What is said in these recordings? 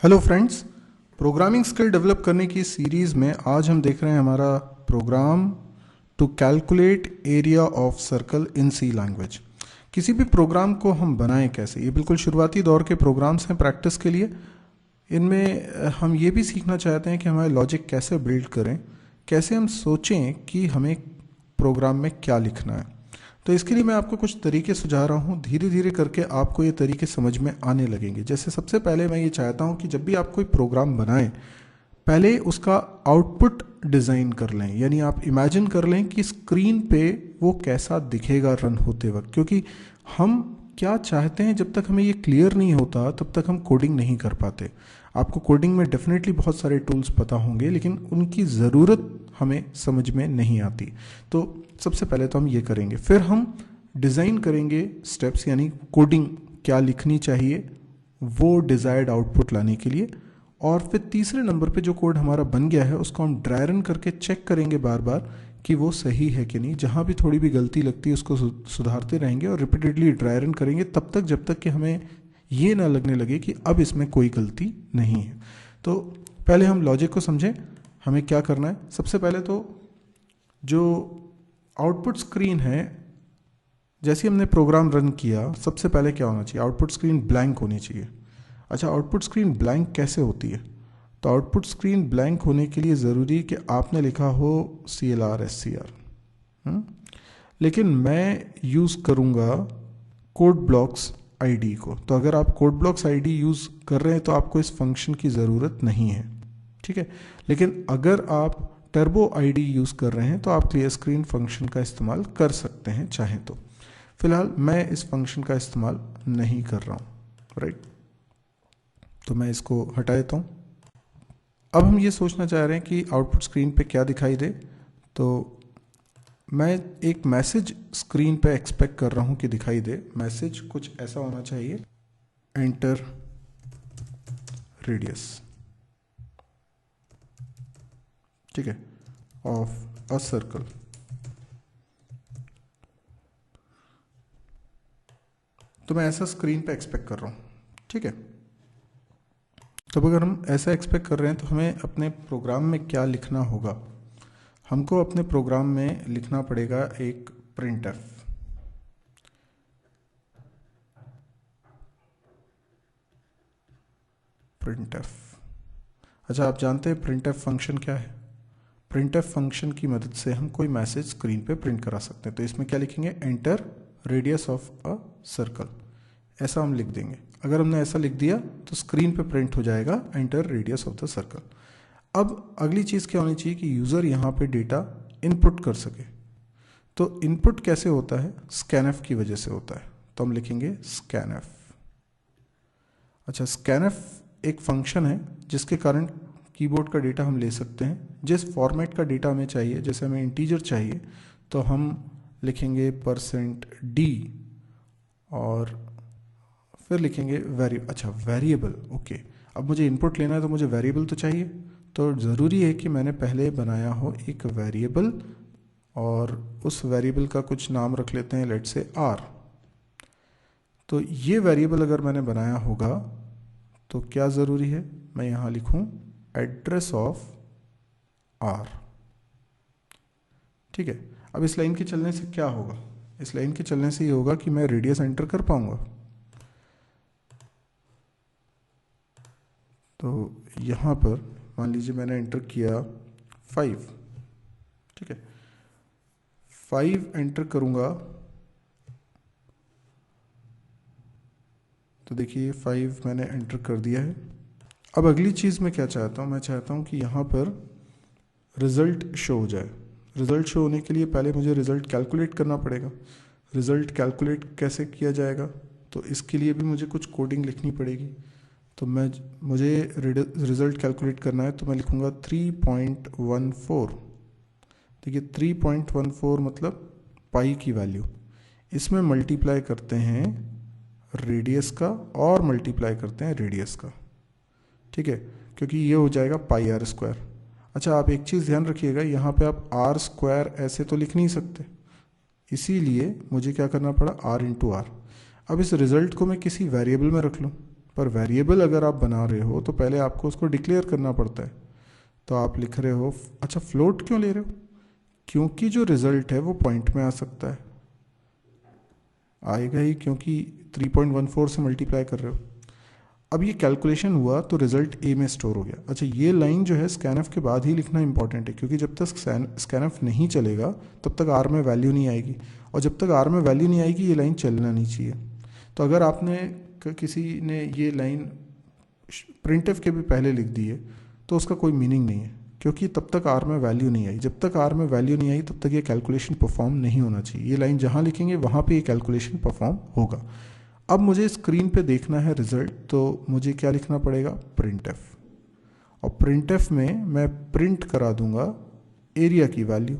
Hello friends, programming skill develop करने की series में आज हम देख रहे हैं हमारा program to calculate area of circle in C language. किसी भी प्रोग्राम को हम बनाएं कैसे, ये बिल्कुल शुरुआती दौर के प्रोग्राम्स हैं प्रैक्टिस के लिए। इनमें हम ये भी सीखना चाहते हैं कि हमारे लॉजिक कैसे बिल्ड करें, कैसे हम सोचें कि हमें प्रोग्राम में क्या लिखना है। तो इसके लिए मैं आपको कुछ तरीके सुझा रहा हूँ। धीरे धीरे करके आपको ये तरीके समझ में आने लगेंगे। जैसे सबसे पहले मैं ये चाहता हूँ कि जब भी आप कोई प्रोग्राम बनाएं, पहले उसका आउटपुट डिज़ाइन कर लें, यानी आप इमेजिन कर लें कि स्क्रीन पे वो कैसा दिखेगा रन होते वक्त। क्योंकि हम क्या चाहते हैं, जब तक हमें ये क्लियर नहीं होता तब तक हम कोडिंग नहीं कर पाते। आपको कोडिंग में डेफिनेटली बहुत सारे टूल्स पता होंगे, लेकिन उनकी ज़रूरत हमें समझ में नहीं आती। तो सबसे पहले तो हम ये करेंगे, फिर हम डिज़ाइन करेंगे स्टेप्स, यानी कोडिंग क्या लिखनी चाहिए वो डिज़ायर्ड आउटपुट लाने के लिए। और फिर तीसरे नंबर पे जो कोड हमारा बन गया है उसको हम ड्राई रन करके चेक करेंगे बार बार कि वो सही है कि नहीं। जहाँ भी थोड़ी भी गलती लगती है उसको सुधारते रहेंगे और रिपीटेडली ड्राई रन करेंगे तब तक जब तक कि हमें ये ना लगने लगे कि अब इसमें कोई गलती नहीं है। तो पहले हम लॉजिक को समझें, हमें क्या करना है। सबसे पहले तो जो आउटपुट स्क्रीन है, जैसे हमने प्रोग्राम रन किया, सबसे पहले क्या होना चाहिए, आउटपुट स्क्रीन ब्लैंक होनी चाहिए। अच्छा, आउटपुट स्क्रीन ब्लैंक कैसे होती है? तो आउटपुट स्क्रीन ब्लैंक होने के लिए ज़रूरी कि आपने लिखा हो CLR SCR। लेकिन मैं यूज़ करूँगा कोड ब्लॉक्स ID को। तो अगर आप कोड ब्लॉक्स ID यूज़ कर रहे हैं तो आपको इस फंक्शन की ज़रूरत नहीं है, ठीक है। लेकिन अगर आप टर्बो ID यूज़ कर रहे हैं तो आप क्लियर स्क्रीन फंक्शन का इस्तेमाल कर सकते हैं चाहें तो। फिलहाल मैं इस फंक्शन का इस्तेमाल नहीं कर रहा हूँ, राइट। तो मैं इसको हटा देता हूँ। अब हम ये सोचना चाह रहे हैं कि आउटपुट स्क्रीन पे क्या दिखाई दे। तो मैं एक मैसेज स्क्रीन पे एक्सपेक्ट कर रहा हूँ कि दिखाई दे। मैसेज कुछ ऐसा होना चाहिए, एंटर रेडियस, ठीक है, ऑफ अ सर्कल। तो मैं ऐसा स्क्रीन पे एक्सपेक्ट कर रहा हूँ, ठीक है। तब अगर हम ऐसा एक्सपेक्ट कर रहे हैं तो हमें अपने प्रोग्राम में क्या लिखना होगा? हमको अपने प्रोग्राम में लिखना पड़ेगा एक प्रिंटफ। अच्छा, आप जानते हैं प्रिंटफ फंक्शन क्या है? प्रिंटफ फंक्शन की मदद से हम कोई मैसेज स्क्रीन पे प्रिंट करा सकते हैं। तो इसमें क्या लिखेंगे, enter radius of a circle, ऐसा हम लिख देंगे। अगर हमने ऐसा लिख दिया तो स्क्रीन पे प्रिंट हो जाएगा enter radius of the circle. अब अगली चीज़ क्या होनी चाहिए कि यूज़र यहाँ पे डेटा इनपुट कर सके। तो इनपुट कैसे होता है? स्कैनफ की वजह से होता है। तो हम लिखेंगे स्कैनफ। अच्छा, स्कैनफ एक फंक्शन है जिसके कारण कीबोर्ड का डेटा हम ले सकते हैं। जिस फॉर्मेट का डेटा हमें चाहिए, जैसे हमें इंटीजर चाहिए तो हम लिखेंगे %d और फिर लिखेंगे वेरिएबल। ओके, अब मुझे इनपुट लेना है तो मुझे वेरिएबल तो चाहिए। तो ज़रूरी है कि मैंने पहले बनाया हो एक वेरिएबल और उस वेरिएबल का कुछ नाम रख लेते हैं, लेट्स से r। तो ये वेरिएबल अगर मैंने बनाया होगा तो क्या ज़रूरी है, मैं यहाँ लिखूँ एड्रेस ऑफ r, ठीक है। अब इस लाइन के चलने से क्या होगा? इस लाइन के चलने से ये होगा कि मैं रेडियस एंटर कर पाऊँगा। तो यहाँ पर मान लीजिए मैंने एंटर किया 5, ठीक है। 5 एंटर करूँगा तो देखिए 5 मैंने एंटर कर दिया है। अब अगली चीज़ मैं क्या चाहता हूँ, मैं चाहता हूँ कि यहाँ पर रिज़ल्ट शो हो जाए। रिज़ल्ट शो होने के लिए पहले मुझे रिज़ल्ट कैलकुलेट करना पड़ेगा। रिज़ल्ट कैलकुलेट कैसे किया जाएगा? तो इसके लिए भी मुझे कुछ कोडिंग लिखनी पड़ेगी। तो मुझे रिज़ल्ट कैलकुलेट करना है तो मैं लिखूँगा 3.14। देखिए 3.14 मतलब पाई की वैल्यू। इसमें मल्टीप्लाई करते हैं रेडियस का और मल्टीप्लाई करते हैं रेडियस का, ठीक है, क्योंकि ये हो जाएगा πr²। अच्छा, आप एक चीज़ ध्यान रखिएगा, यहाँ पे आप r² ऐसे तो लिख नहीं सकते, इसीलिए मुझे क्या करना पड़ा, r × r। अब इस रिज़ल्ट को मैं किसी वेरिएबल में रख लूँ, पर वेरिएबल अगर आप बना रहे हो तो पहले आपको उसको डिक्लेयर करना पड़ता है। तो आप लिख रहे हो, अच्छा फ्लोट क्यों ले रहे हो? क्योंकि जो रिजल्ट है वो पॉइंट में आ सकता है, आएगा ही, क्योंकि 3.14 से मल्टीप्लाई कर रहे हो। अब ये कैलकुलेशन हुआ तो रिजल्ट ए में स्टोर हो गया। अच्छा, ये लाइन जो है स्कैनफ के बाद ही लिखना इंपॉर्टेंट है, क्योंकि जब तक स्कैनफ नहीं चलेगा तब तक आर में वैल्यू नहीं आएगी, और जब तक आर में वैल्यू नहीं आएगी ये लाइन चलना नहीं चाहिए। तो अगर आपने किसी ने ये लाइन प्रिंटफ के भी पहले लिख दी है तो उसका कोई मीनिंग नहीं है, क्योंकि तब तक आर में वैल्यू नहीं आई। जब तक आर में वैल्यू नहीं आई तब तक ये कैलकुलेशन परफॉर्म नहीं होना चाहिए। ये लाइन जहाँ लिखेंगे वहाँ पे ये कैलकुलेशन परफॉर्म होगा। अब मुझे स्क्रीन पे देखना है रिजल्ट, तो मुझे क्या लिखना पड़ेगा? प्रिंटफ। और प्रिंटफ में मैं प्रिंट करा दूंगा एरिया की वैल्यू।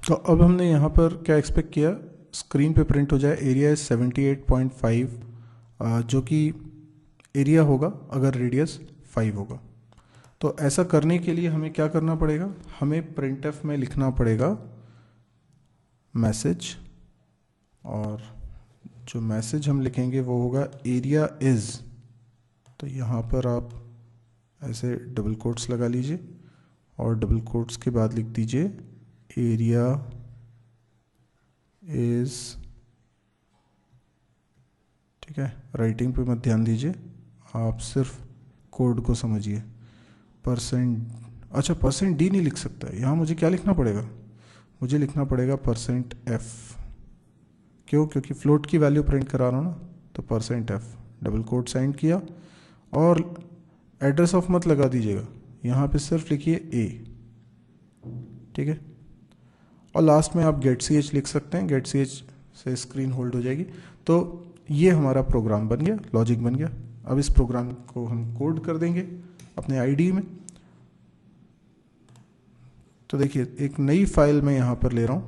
तो अब हमने यहाँ पर क्या एक्सपेक्ट किया, स्क्रीन पे प्रिंट हो जाए एरिया इज 78.5, जो कि एरिया होगा अगर रेडियस 5 होगा। तो ऐसा करने के लिए हमें क्या करना पड़ेगा? हमें प्रिंटफ में लिखना पड़ेगा मैसेज, और जो मैसेज हम लिखेंगे वो होगा एरिया इज। तो यहाँ पर आप ऐसे डबल कोट्स लगा लीजिए और डबल कोट्स के बाद लिख दीजिए एरिया इज, ठीक है। राइटिंग पे मत ध्यान दीजिए, आप सिर्फ कोड को समझिए। परसेंट, अच्छा परसेंट डी नहीं लिख सकता है यहाँ, मुझे क्या लिखना पड़ेगा? मुझे लिखना पड़ेगा परसेंट एफ। क्यों? क्योंकि फ्लोट की वैल्यू प्रिंट करा रहा हूँ ना, तो percent F, double quote sign किया, और एड्रेस ऑफ मत लगा दीजिएगा, यहाँ पे सिर्फ लिखिए ए, ठीक है। और लास्ट में आप गेट सी एच लिख सकते हैं, गेट सी एच से स्क्रीन होल्ड हो जाएगी। तो ये हमारा प्रोग्राम बन गया, लॉजिक बन गया। अब इस प्रोग्राम को हम कोड कर देंगे अपने आईडी में। तो देखिए एक नई फाइल मैं यहाँ पर ले रहा हूँ,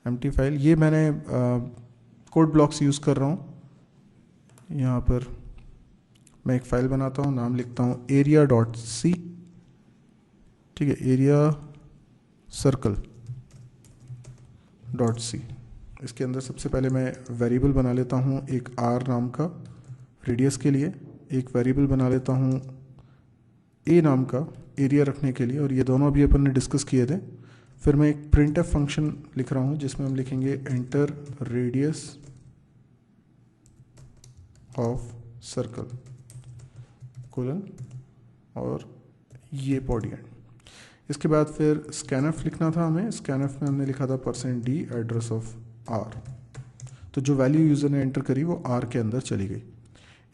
एम्प्टी फाइल। ये मैंने कोड ब्लॉक्स यूज़ कर रहा हूँ। यहाँ पर मैं एक फ़ाइल बनाता हूँ, नाम लिखता हूँ area.c, ठीक है, एरिया सर्कल .c। इसके अंदर सबसे पहले मैं वेरिएबल बना लेता हूँ एक r नाम का रेडियस के लिए, एक वेरिएबल बना लेता हूँ a नाम का एरिया रखने के लिए, और ये दोनों अभी अपन ने डिस्कस किए थे। फिर मैं एक प्रिंटफ फंक्शन लिख रहा हूँ जिसमें हम लिखेंगे enter radius of circle colon, और ये बॉडी एंड। इसके बाद फिर स्कैनफ लिखना था हमें, स्कैनफ में हमने लिखा था % d एड्रेस ऑफ r। तो जो वैल्यू यूज़र ने एंटर करी वो r के अंदर चली गई।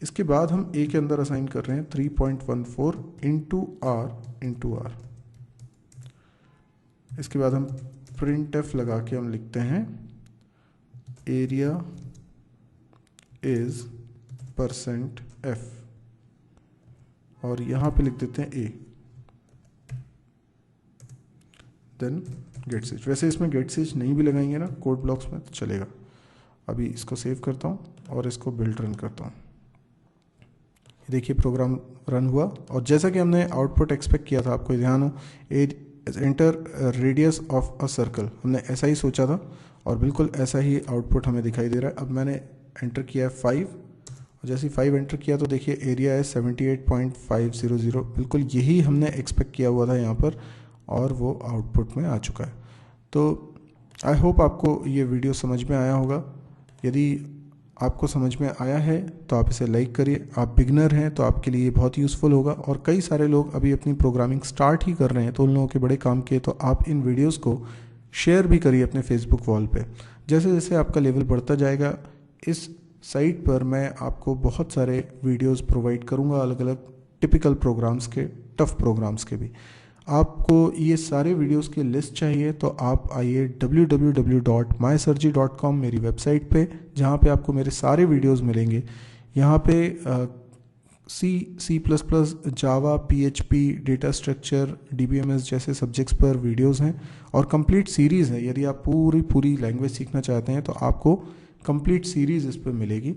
इसके बाद हम a के अंदर असाइन कर रहे हैं 3.14 इंटू r। इसके बाद हम printf लगा के हम लिखते हैं एरिया इज %f, और यहाँ पे लिख देते हैं a, देन गेट स्विच। वैसे इसमें गेट स्विच नहीं भी लगाएंगे ना कोड ब्लॉक्स में तो चलेगा। अभी इसको सेव करता हूँ और इसको बिल्ड रन करता हूँ। देखिए प्रोग्राम रन हुआ, और जैसा कि हमने आउटपुट एक्सपेक्ट किया था, आपको ध्यान हो enter radius of a circle, हमने ऐसा ही सोचा था और बिल्कुल ऐसा ही आउटपुट हमें दिखाई दे रहा है। अब मैंने एंटर किया है 5, और जैसे 5 एंटर किया तो देखिए एरिया है 78.500, बिल्कुल यही हमने एक्सपेक्ट किया हुआ था यहाँ पर, और वो आउटपुट में आ चुका है। तो आई होप आपको ये वीडियो समझ में आया होगा। यदि आपको समझ में आया है तो आप इसे लाइक करिए। आप बिगनर हैं तो आपके लिए बहुत यूज़फुल होगा, और कई सारे लोग अभी अपनी प्रोग्रामिंग स्टार्ट ही कर रहे हैं तो उन लोगों के बड़े काम के। तो आप इन वीडियोस को शेयर भी करिए अपने फेसबुक वॉल पे। जैसे जैसे आपका लेवल बढ़ता जाएगा, इस साइट पर मैं आपको बहुत सारे वीडियोस प्रोवाइड करूंगा, अलग अलग टिपिकल प्रोग्राम्स के, टफ प्रोग्राम्स के भी। आपको ये सारे वीडियोस की लिस्ट चाहिए तो आप आइए www.mysirji.com मेरी वेबसाइट पे, जहाँ पे आपको मेरे सारे वीडियोस मिलेंगे। यहाँ पे C++, जावा, PHP, डेटा स्ट्रक्चर, DBMS जैसे सब्जेक्ट्स पर वीडियोस हैं, और कंप्लीट सीरीज़ है। यदि आप पूरी लैंग्वेज सीखना चाहते हैं तो आपको कंप्लीट सीरीज़ इस पर मिलेगी।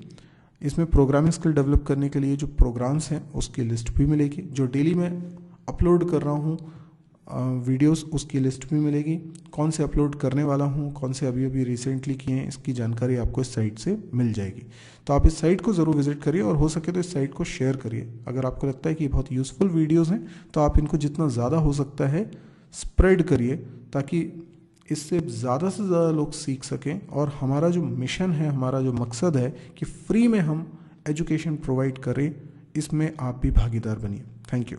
इसमें प्रोग्रामिंग स्किल डेवलप करने के लिए जो प्रोग्राम्स हैं उसकी लिस्ट भी मिलेगी, जो डेली मैं अपलोड कर रहा हूँ वीडियोस उसकी लिस्ट भी मिलेगी। कौन से अपलोड करने वाला हूँ, कौन से अभी अभी रिसेंटली किए हैं, इसकी जानकारी आपको इस साइट से मिल जाएगी। तो आप इस साइट को ज़रूर विजिट करिए और हो सके तो इस साइट को शेयर करिए। अगर आपको लगता है कि बहुत यूज़फुल वीडियोज़ हैं तो आप इनको जितना ज़्यादा हो सकता है स्प्रेड करिए, ताकि इससे ज़्यादा से ज़्यादा लोग सीख सकें। और हमारा जो मिशन है, हमारा जो मकसद है कि फ्री में हम एजुकेशन प्रोवाइड करें, इसमें आप भी भागीदार बनिए। Thank you.